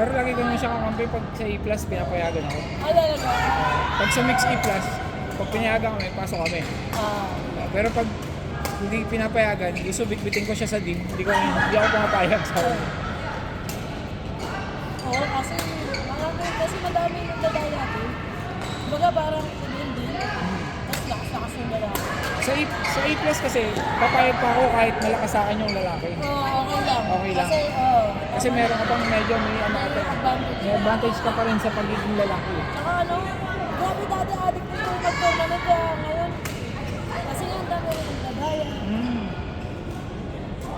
Pero lagi ko naman siya kakampi pag sa A+, pinapayagan ako. Talaga? Pag sa mix A+, pag pinayagan kami, pasok kami. Pero pag hindi pinapayagan, isubit-bitin ko siya sa DIN, hindi ako pumapayag sa akin. Oo, kasi madami yung nagdadaya natin. Baga parang hindi. Tapos lakas-lakas yung lalaki. Sa A+, kasi, papayag pa ako kahit malakas sa akin yung lalaki. Oo, okay lang. Okay lang. Kasi meron ka pang medyo may advantage. may advantage ka pa rin sa pagiging lalaki. Tsaka grabe dati adik ko yung nag-tournament ngayon. Kasi yung dami rin nagdadaya.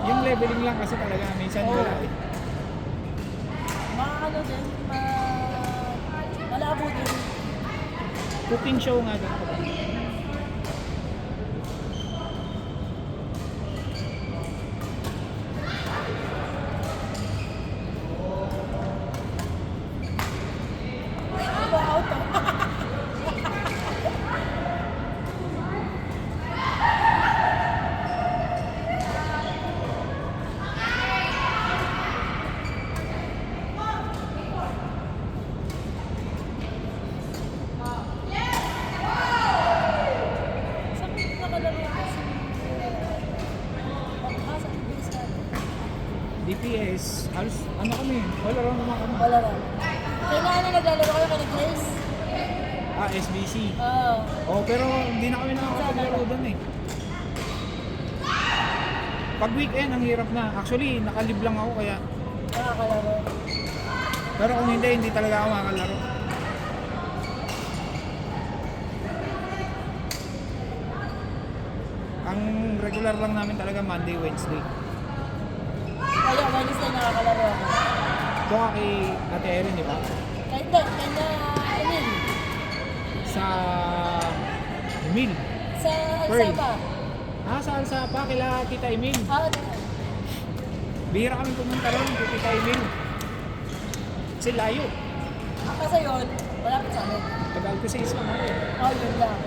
Yung leveling lang kasi talaga, minsan wala eh. Din, malabo din. Cooking show nga din. DPS, halos ano kami, wala rin naman kami. Wala lang. Kailangan naglalaro kayo kay Grace? SBC. Oo. Pero hindi na kami nakakapaglaro doon eh. Pag weekend, ang hirap na. Actually, nakalib lang ako kaya. Nakakalaro. Pero kung hindi talaga ako makakalaro. Ang regular lang namin talaga Monday, Wednesday. Kaya Wednesday nakakalaro ako. Doon ka kay Ate Erin, di ba? Kahit ba, kanya Emil. Sa Emil. Sa Pearl. Alsapa. Sa Alsapa, kila Tita Emil. Bihira kami pumunta ron, kay Tita Emil. Kasi layo. Kasi yun, malapit sa amin. Tagal ko sa isla mo eh. Yun lang.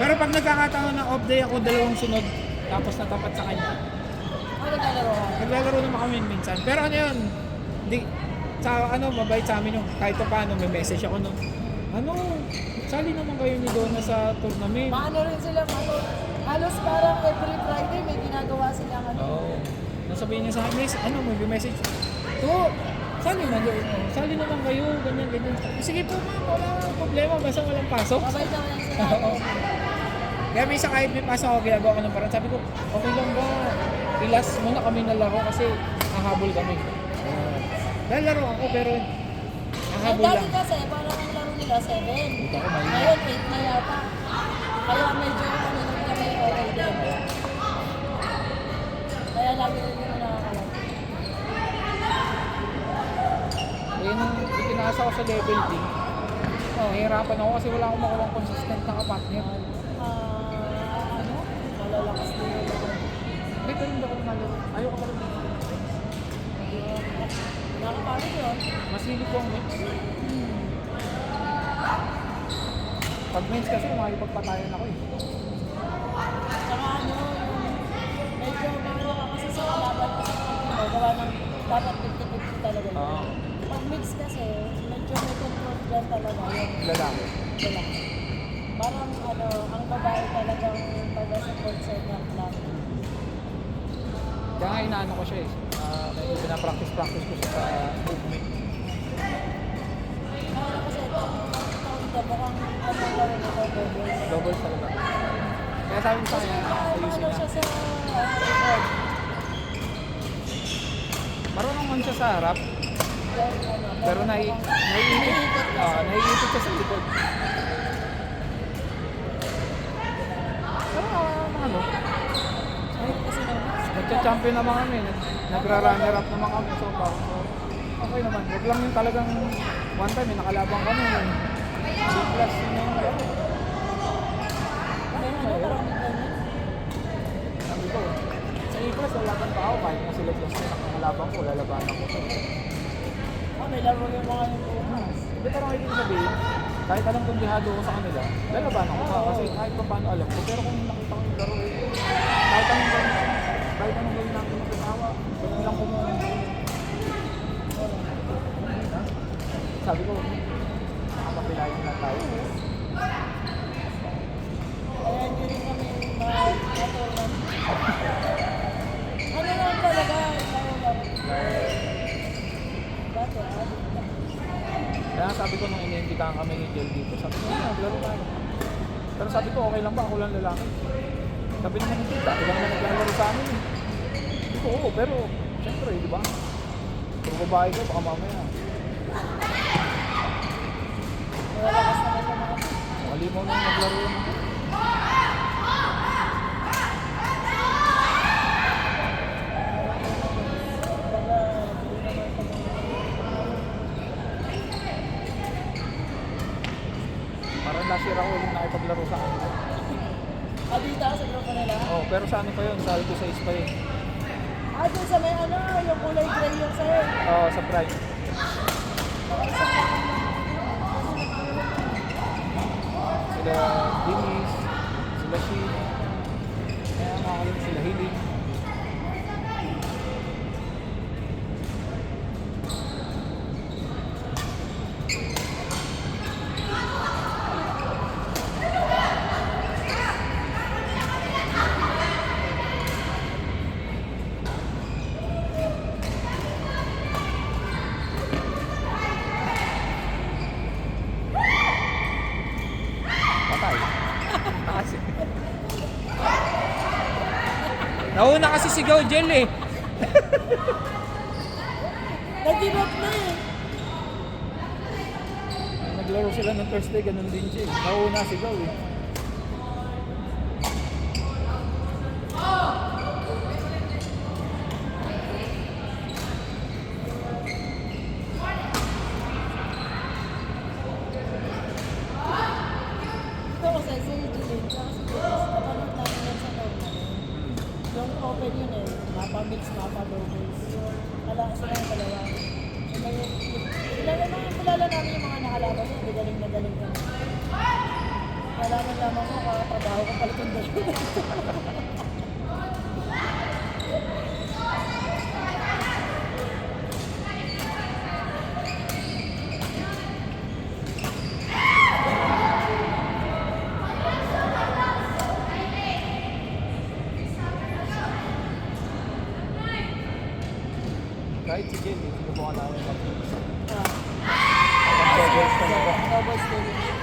Pero pag nagkakataon na off day ako, dalawang sunod, tapos natapat sa kanya. Naglalaro ka? Naglalaro naman kami minsan. Pero ano yun, mabait sa amin yung kahit pa paano, may message ako nung, sali naman kayo ni Donna sa tournament. Maano rin sila, halos parang every Friday may ginagawa silang Oo. Nasabihin niya sa akin, may message. Sali naman kayo, ganyan. Sige po ma'am, wala akong problema, basta walang pasok. Mabait naman sila. Kaya minsan kahit may pasok ako, ginagawa ko ng parang sabi ko, okay lang ba? Ilas muna kami nalaro kasi hahabol kami. Dahil laro ako pero hahabol lang. Dati kasi parang ang laro nila 7. Dito ako mali. Ngayon 8 na yata. Kaya medyo kami okay din. Kaya lagi rin yung nakakalaro. Nung itinasa ko sa level D, nahihirapan ako kasi wala akong makuha consistent na kapatner. Malalakas din yung laro. Hindi, pero hindi ako nalaro. Ayoko pa rin. Nakapano yun? Masilip ko ang mix. Pag mix kasi, makipagpatayan ako eh. Tsaka medyo ano ka kasi sa kalaban kasi gawa ng dapat 50-50 talaga yun. Pag mix kasi, medyo may control dyan talaga yun. Lalaki. Parang ang babae talagang taga-support sa inyong lang. Kaya nga inaano ko siya eh. Pinapractice ko siya sa movement. Kasi itong mukhang laro nito, doubles. Doubles talaga. Kaya sabi ko sa kanya, ayusin na. Siya sa record. Marunong man siya sa harap, pero naiipit siya sa likod. Pero nagcha-champion naman kami, nagra-runner up naman kami, so okay naman. Huwag lang yung talagang one time, nakalabang kami yun. B+ yun yung sabi ko, sa A+, lalaban pa ako, kahit na sila plus na nakalabang ko, lalabanan ko. May laro yung mga yung bukas. Hindi, pero hindi ko sabihin, kahit anong kumbihado ko sa kanila, lalabanan ko pa, kasi kahit pa paano alam ko. Pero kung nakita ko yung laro kahit anong gawin natin mag-asawa, ganun lang kung Sabi ko, nakapapilayan lang tayo. Kaya hindi rin kami matulang. Ano naman talaga, dati, Kaya sabi ko nung iniimbitahan kami ni Jel dito, sabi ko, naglaro tayo. Pero sabi ko, okay lang ba? Ako lang lalaki. Sabi naman ni Tita, iba naman naglalaro sa amin. Sabi ko, oo, pero syempre, di ba? Kung babae ko, baka mamaya. malalakas naman yung mga Malimaw na yung naglaro yun. Parang nasira ko yung nakipaglaro sa akin. dito sa grupo nila. Oh, pero sa ano pa yun? Sa Alto 6 pa yun. Doon sa may ano, yung kulay gray yung sa'yo. Oo, sa Prime. Sila Dennis, sila Shin. Kaya makakalong sila Hiling. Patay. Kasi. Nauna kasi sigaw Jel eh. Nag-give up na eh. Naglaro sila ng Thursday, ganun din Jel. Nauna sigaw eh. Ito ko sa Jilin, tsaka si Dennis, napanood namin yan sa normal. Yung open yun eh, mapa-mix, mapa-doubles. Wala sila yung dalawa. Kilala namin yung mga nakalaban niya, galing na galing kami. Nalaman lamang ko, kakatrabaho ko pala itong dalawa. Kahit si Jel eh, sinubukan namin mag-doubles Ah, talaga. doubles din.